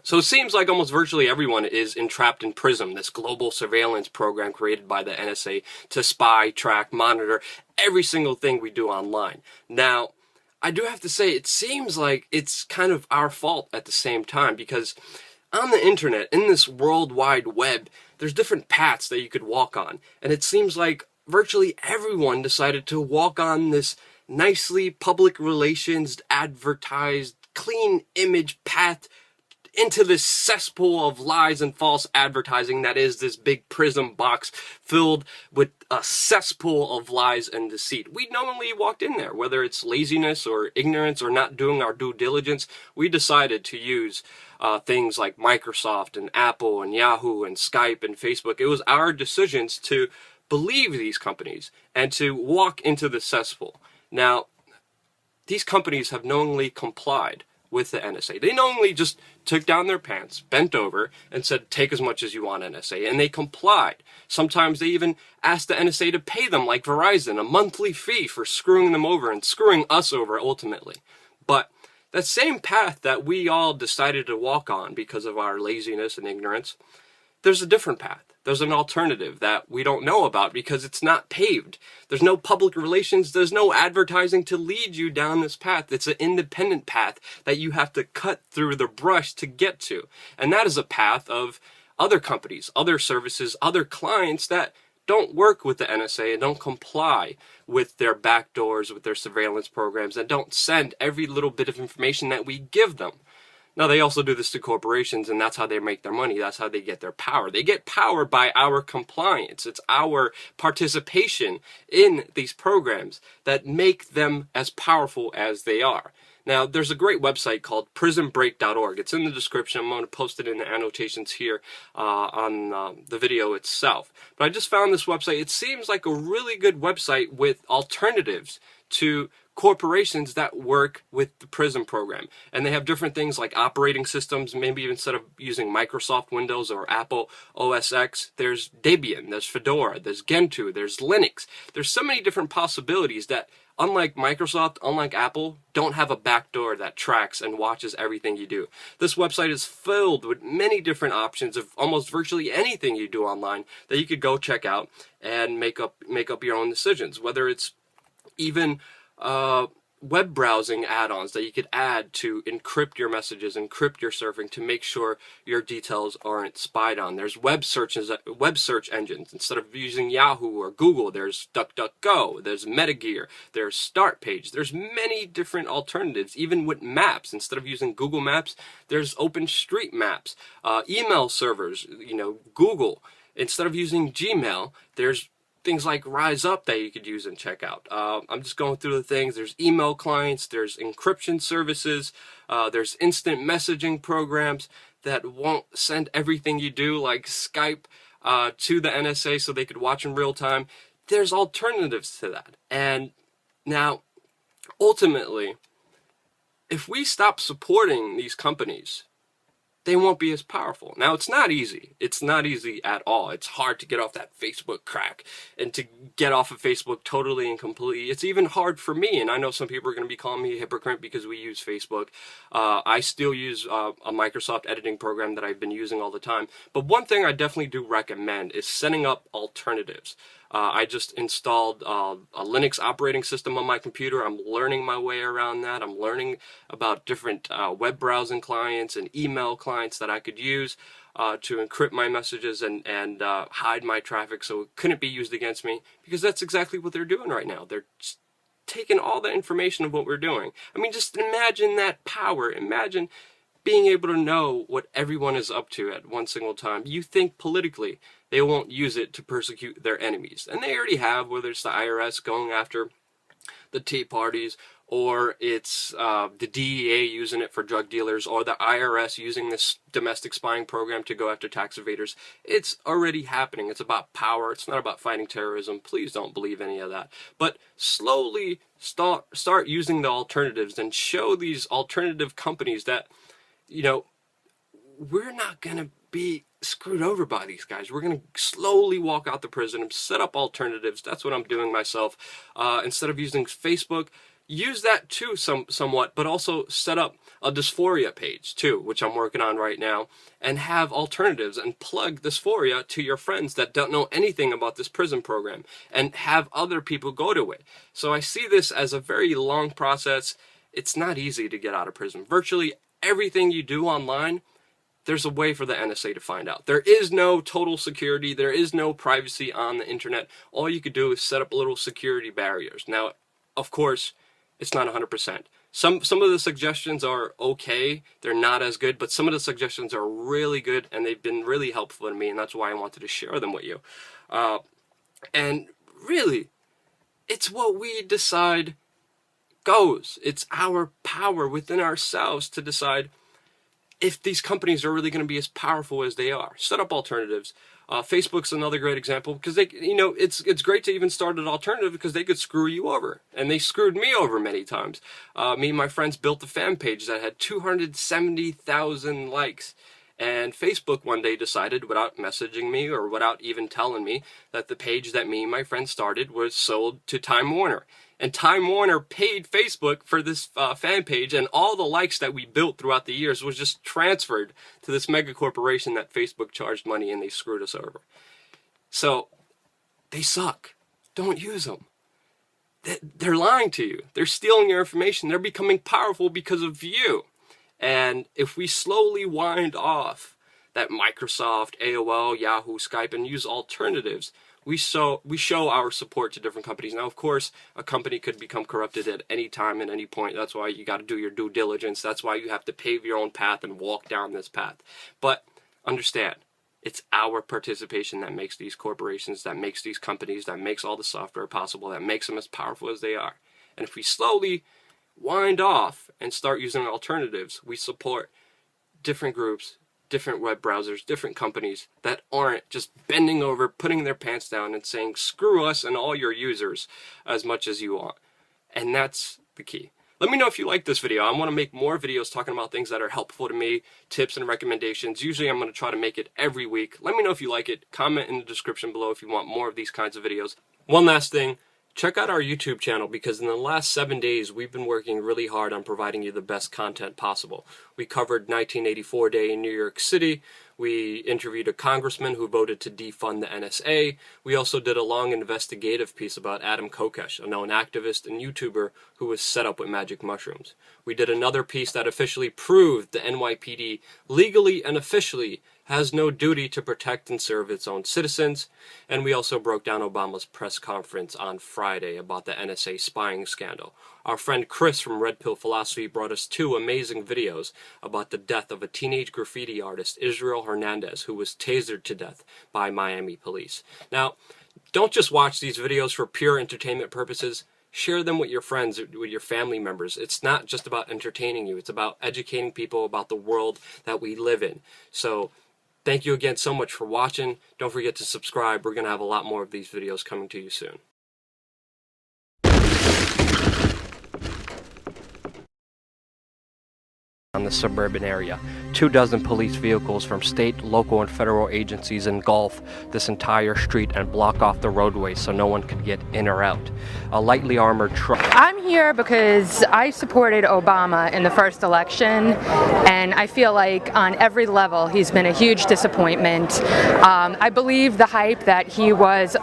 So it seems like almost virtually everyone is entrapped in Prism, this global surveillance program created by the NSA to spy, track, monitor every single thing we do online. Now, I do have to say, it seems like it's kind of our fault at the same time, because on the internet, in this world wide web, there's different paths that you could walk on. And it seems like virtually everyone decided to walk on this nicely public relations, advertised, clean image path into this cesspool of lies and false advertising that is this big Prism box filled with a cesspool of lies and deceit. We knowingly walked in there, whether it's laziness or ignorance or not doing our due diligence. We decided to use things like Microsoft and Apple and Yahoo and Skype and Facebook. It was our decisions to believe these companies and to walk into the cesspool. Now, these companies have knowingly complied with the NSA. They knowingly just took down their pants, bent over, and said, take as much as you want, NSA. And they complied. Sometimes they even asked the NSA to pay them, like Verizon, a monthly fee for screwing them over and screwing us over ultimately. But that same path that we all decided to walk on because of our laziness and ignorance, there's a different path. There's an alternative that we don't know about because it's not paved. There's no public relations. There's no advertising to lead you down this path. It's an independent path that you have to cut through the brush to get to. And that is a path of other companies, other services, other clients that don't work with the NSA and don't comply with their backdoors, with their surveillance programs, and don't send every little bit of information that we give them. Now, they also do this to corporations, and that's how they make their money. That's how they get their power. They get power by our compliance. It's our participation in these programs that make them as powerful as they are. Now, there's a great website called prismbreak.org. It's in the description. I'm going to post it in the annotations here on the video itself. But I just found this website. It seems like a really good website with alternatives to corporations that work with the Prism program. And they have different things like operating systems. Maybe instead of using Microsoft Windows or Apple OS X, there's Debian, there's Fedora, there's Gentoo, there's Linux. There's so many different possibilities that, unlike Microsoft, unlike Apple, don't have a backdoor that tracks and watches everything you do. This website is filled with many different options of almost virtually anything you do online that you could go check out and make up your own decisions. Whether it's even web browsing add-ons that you could add to encrypt your messages, encrypt your surfing to make sure your details aren't spied on. There's web search engines. Instead of using Yahoo or Google, there's DuckDuckGo, there's Metagear, there's StartPage. There's many different alternatives. Even with maps, instead of using Google Maps, there's OpenStreetMaps. Email servers, Google. Instead of using Gmail, there's things like Rise Up that you could use and check out. I'm just going through the things. There's email clients, there's encryption services, there's instant messaging programs that won't send everything you do, like Skype, to the NSA so they could watch in real time. There's alternatives to that. And now, ultimately, if we stop supporting these companies, they won't be as powerful. Now, it's not easy. It's not easy at all. It's hard to get off that Facebook crack and to get off of Facebook totally and completely. It's even hard for me, and I know some people are going to be calling me a hypocrite because we use Facebook. I still use a Microsoft editing program that I've been using all the time. But one thing I definitely do recommend is setting up alternatives. I just installed a Linux operating system on my computer. I'm learning my way around that. I'm learning about different web browsing clients and email clients that I could use to encrypt my messages and hide my traffic so it couldn't be used against me, because that's exactly what they're doing right now. They're just taking all the information of what we're doing. I mean, just imagine that power. Imagine being able to know what everyone is up to at one single time. You think politically they won't use it to persecute their enemies. And they already have, whether it's the IRS going after the Tea Parties, or it's the DEA using it for drug dealers, or the IRS using this domestic spying program to go after tax evaders. It's already happening. It's about power. It's not about fighting terrorism. Please don't believe any of that. But slowly start using the alternatives and show these alternative companies that, we're not going to be screwed over by these guys. We're going to slowly walk out the prison and set up alternatives. That's what I'm doing myself. Instead of using Facebook, use that too somewhat, but also set up a dysphoria page too, which I'm working on right now, and have alternatives and plug dysphoria to your friends that don't know anything about this Prism program, and have other people go to it. So I see this as a very long process. It's not easy to get out of Prism. Virtually everything you do online, there's a way for the NSA to find out. There is no total security. There is no privacy on the internet. All you could do is set up little security barriers. Now, of course, it's not 100%. Some of the suggestions are okay. They're not as good, but some of the suggestions are really good, and they've been really helpful to me, and that's why I wanted to share them with you. And really, it's what we decide goes. It's our power within ourselves to decide if these companies are really going to be as powerful as they are. Set up alternatives. Facebook's another great example, because they, it's great to even start an alternative, because they could screw you over, and they screwed me over many times. Me and my friends built a fan page that had 270,000 likes, and Facebook one day decided, without messaging me or without even telling me, that the page that me and my friends started was sold to Time Warner. And Time Warner paid Facebook for this fan page, and all the likes that we built throughout the years was just transferred to this mega corporation that Facebook charged money, and they screwed us over. So, they suck. Don't use them. They're lying to you. They're stealing your information. They're becoming powerful because of you. And if we slowly wind off that Microsoft, AOL, Yahoo, Skype, and use alternatives, we show our support to different companies. Now, of course, a company could become corrupted at any time, at any point. That's why you got to do your due diligence. That's why you have to pave your own path and walk down this path. But understand, it's our participation that makes these corporations, that makes these companies, that makes all the software possible, that makes them as powerful as they are. And if we slowly wind off and start using alternatives, we support different groups, different web browsers, different companies that aren't just bending over, putting their pants down, and saying, screw us and all your users as much as you want. And that's the key. Let me know if you like this video. I want to make more videos talking about things that are helpful to me, tips and recommendations. Usually I'm going to try to make it every week. Let me know if you like it. Comment in the description below if you want more of these kinds of videos. One last thing. Check out our YouTube channel, because in the last 7 days we've been working really hard on providing you the best content possible. We covered 1984 Day in New York City. We interviewed a congressman who voted to defund the NSA. We also did a long investigative piece about Adam Kokesh, a known activist and YouTuber who was set up with magic mushrooms. We did another piece that officially proved the NYPD legally and officially has no duty to protect and serve its own citizens. And we also broke down Obama's press conference on Friday about the NSA spying scandal. Our friend Chris from Red Pill Philosophy brought us 2 amazing videos about the death of a teenage graffiti artist, Israel Hernandez, who was tasered to death by Miami police. Now, don't just watch these videos for pure entertainment purposes. Share them with your friends, with your family members. It's not just about entertaining you. It's about educating people about the world that we live in. So, thank you again so much for watching. Don't forget to subscribe. We're going to have a lot more of these videos coming to you soon. On the suburban area, 24 police vehicles from state, local, and federal agencies engulf this entire street and block off the roadway so no one could get in or out. A lightly armored truck. I'm here because I supported Obama in the first election, and I feel like on every level he's been a huge disappointment. I believe the hype that he was